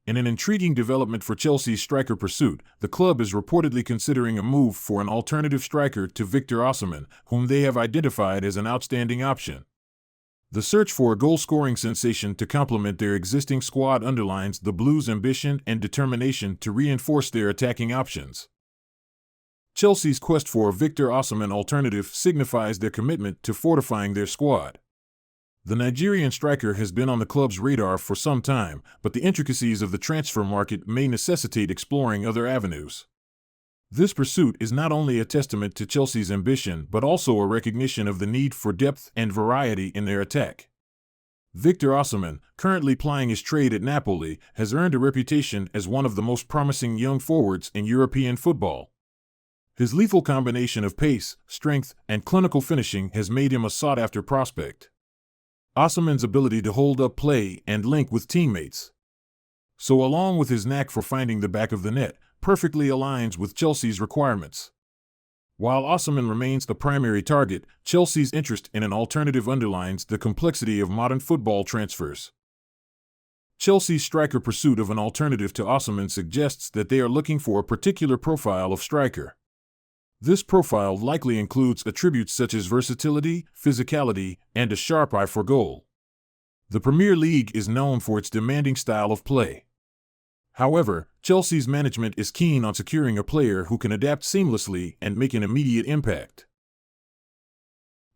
In an intriguing development for Chelsea's striker pursuit, the club is reportedly considering a move for an alternative striker to Victor Osimhen, whom they have identified as an outstanding option. The search for a goal-scoring sensation to complement their existing squad underlines the Blues' ambition and determination to reinforce their attacking options. Chelsea's quest for a Victor Osimhen alternative signifies their commitment to fortifying their squad. The Nigerian striker has been on the club's radar for some time, but the intricacies of the transfer market may necessitate exploring other avenues. This pursuit is not only a testament to Chelsea's ambition but also a recognition of the need for depth and variety in their attack. Victor Osimhen, currently plying his trade at Napoli, has earned a reputation as one of the most promising young forwards in European football. His lethal combination of pace, strength, and clinical finishing has made him a sought-after prospect. Osimhen's ability to hold up play and link with teammates, so along with his knack for finding the back of the net, perfectly aligns with Chelsea's requirements. While Osimhen remains the primary target, Chelsea's interest in an alternative underlines the complexity of modern football transfers. Chelsea's striker pursuit of an alternative to Osimhen suggests that they are looking for a particular profile of striker. This profile likely includes attributes such as versatility, physicality, and a sharp eye for goal. The Premier League is known for its demanding style of play. However, Chelsea's management is keen on securing a player who can adapt seamlessly and make an immediate impact.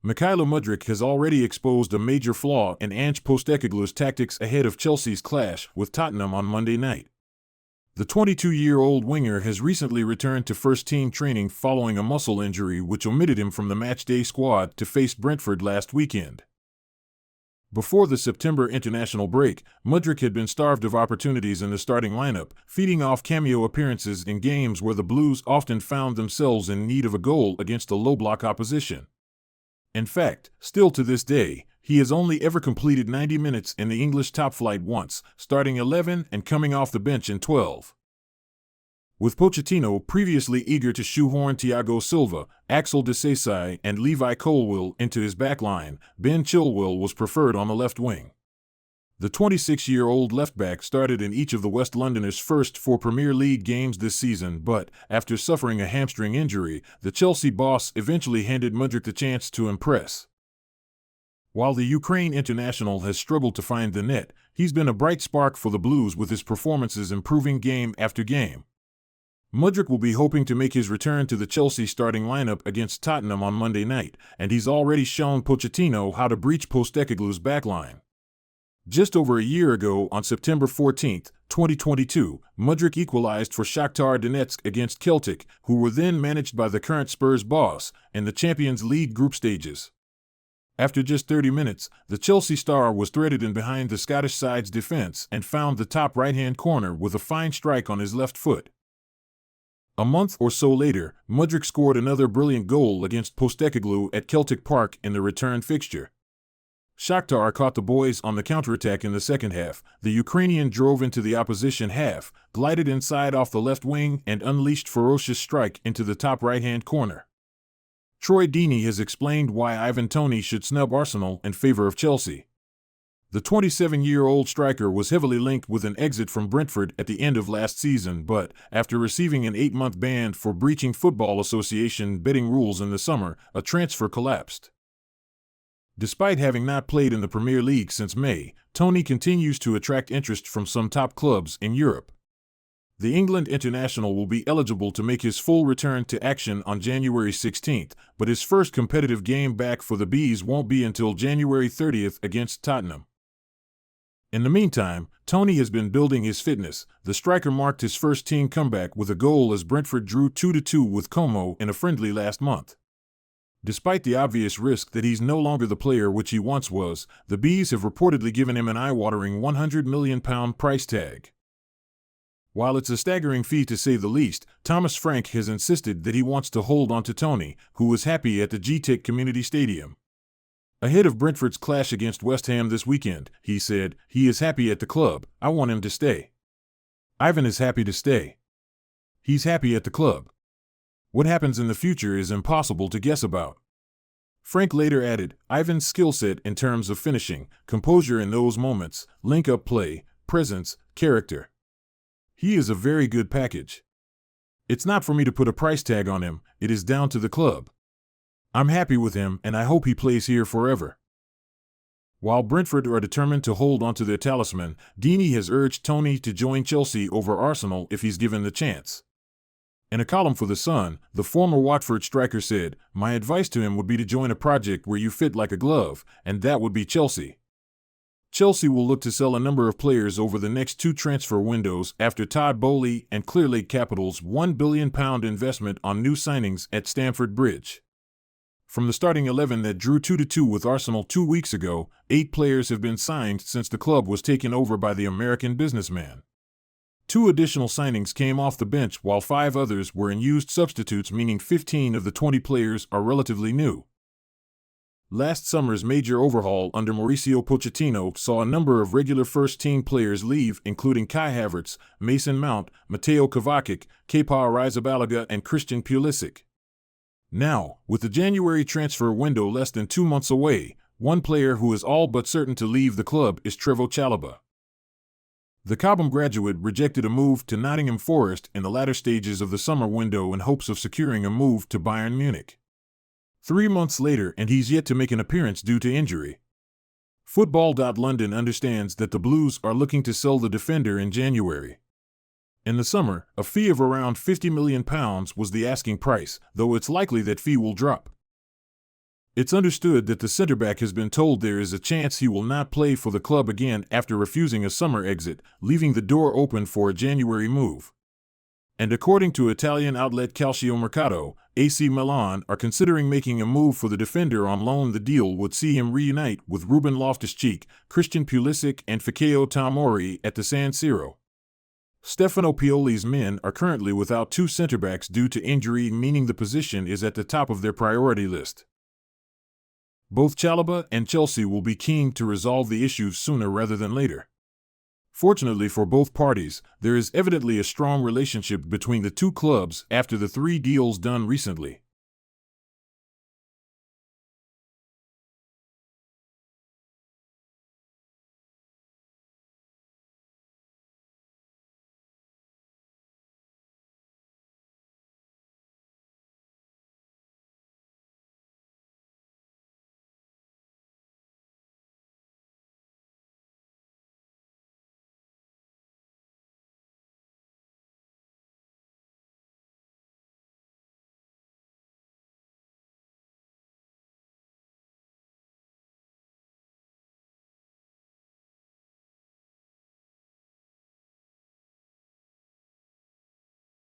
Mudryk has already exposed a major flaw in Ange Postecoglou's tactics ahead of Chelsea's clash with Tottenham on Monday night. The 22-year-old winger has recently returned to first-team training following a muscle injury which omitted him from the matchday squad to face Brentford last weekend. Before the September international break, Mudryk had been starved of opportunities in the starting lineup, feeding off cameo appearances in games where the Blues often found themselves in need of a goal against a low-block opposition. In fact, still to this day, he has only ever completed 90 minutes in the English top flight once, starting 11 and coming off the bench in 12. With Pochettino previously eager to shoehorn Thiago Silva, Axel Disasi, and Levi Colwill into his backline, Ben Chilwell was preferred on the left wing. The 26-year-old left-back started in each of the West Londoners' first 4 Premier League games this season, but, after suffering a hamstring injury, the Chelsea boss eventually handed Mudryk the chance to impress. While the Ukraine international has struggled to find the net, he's been a bright spark for the Blues with his performances improving game after game. Mudryk will be hoping to make his return to the Chelsea starting lineup against Tottenham on Monday night, and he's already shown Pochettino how to breach Postecoglou's backline. Just over a year ago, on September 14, 2022, Mudryk equalized for Shakhtar Donetsk against Celtic, who were then managed by the current Spurs boss, in the Champions League group stages. After just 30 minutes, the Chelsea star was threaded in behind the Scottish side's defense and found the top right-hand corner with a fine strike on his left foot. A month or so later, Mudryk scored another brilliant goal against Postecoglou at Celtic Park in the return fixture. Shakhtar caught the boys on the counterattack in the second half. The Ukrainian drove into the opposition half, glided inside off the left wing, and unleashed ferocious strike into the top right-hand corner. Troy Deeney has explained why Ivan Toney should snub Arsenal in favor of Chelsea. The 27-year-old striker was heavily linked with an exit from Brentford at the end of last season, but, after receiving an 8-month ban for breaching Football Association betting rules in the summer, a transfer collapsed. Despite having not played in the Premier League since May, Toney continues to attract interest from some top clubs in Europe. The England international will be eligible to make his full return to action on January 16, but his first competitive game back for the Bees won't be until January 30 against Tottenham. In the meantime, Toney has been building his fitness. The striker marked his first team comeback with a goal as Brentford drew 2-2 with Como in a friendly last month. Despite the obvious risk that he's no longer the player which he once was, the Bees have reportedly given him an eye-watering £100 million price tag. While it's a staggering fee to say the least, Thomas Frank has insisted that he wants to hold on to Toney, who was happy at the GTEC Community Stadium. Ahead of Brentford's clash against West Ham this weekend, he said, "He is happy at the club. I want him to stay. Ivan is happy to stay. He's happy at the club. What happens in the future is impossible to guess about." Frank later added, "Ivan's skill set in terms of finishing, composure in those moments, link-up play, presence, character. He is a very good package. It's not for me to put a price tag on him, it is down to the club. I'm happy with him and I hope he plays here forever. While Brentford are determined to hold onto their talisman, Deeney has urged Toney to join Chelsea over Arsenal if he's given the chance. In a column for The Sun, the former Watford striker said, "My advice to him would be to join a project where you fit like a glove, and that would be Chelsea." Chelsea will look to sell a number of players over the next 2 transfer windows after Todd Boehly and Clearlake Capital's £1 billion investment on new signings at Stamford Bridge. From the starting 11 that drew 2-2 with Arsenal 2 weeks ago, 8 players have been signed since the club was taken over by the American businessman. 2 additional signings came off the bench while 5 others were unused substitutes, meaning 15 of the 20 players are relatively new. Last summer's major overhaul under Mauricio Pochettino saw a number of regular first-team players leave, including Kai Havertz, Mason Mount, Mateo Kovacic, Kepa Arrizabalaga, and Christian Pulisic. Now, with the January transfer window less than 2 months away, one player who is all but certain to leave the club is Trevoh Chalobah. The Cobham graduate rejected a move to Nottingham Forest in the latter stages of the summer window in hopes of securing a move to Bayern Munich. 3 months later, and he's yet to make an appearance due to injury. Football.London understands that the Blues are looking to sell the defender in January. In the summer, a fee of around £50 million was the asking price, though it's likely that fee will drop. It's understood that the centre-back has been told there is a chance he will not play for the club again after refusing a summer exit, leaving the door open for a January move. And according to Italian outlet Calciomercato, AC Milan are considering making a move for the defender on loan. The deal would see him reunite with Ruben Loftus-Cheek, Christian Pulisic, and Fikayo Tomori at the San Siro. Stefano Pioli's men are currently without 2 centre-backs due to injury, meaning the position is at the top of their priority list. Both Chalobah and Chelsea will be keen to resolve the issues sooner rather than later. Fortunately for both parties, there is evidently a strong relationship between the 2 clubs after the 3 deals done recently.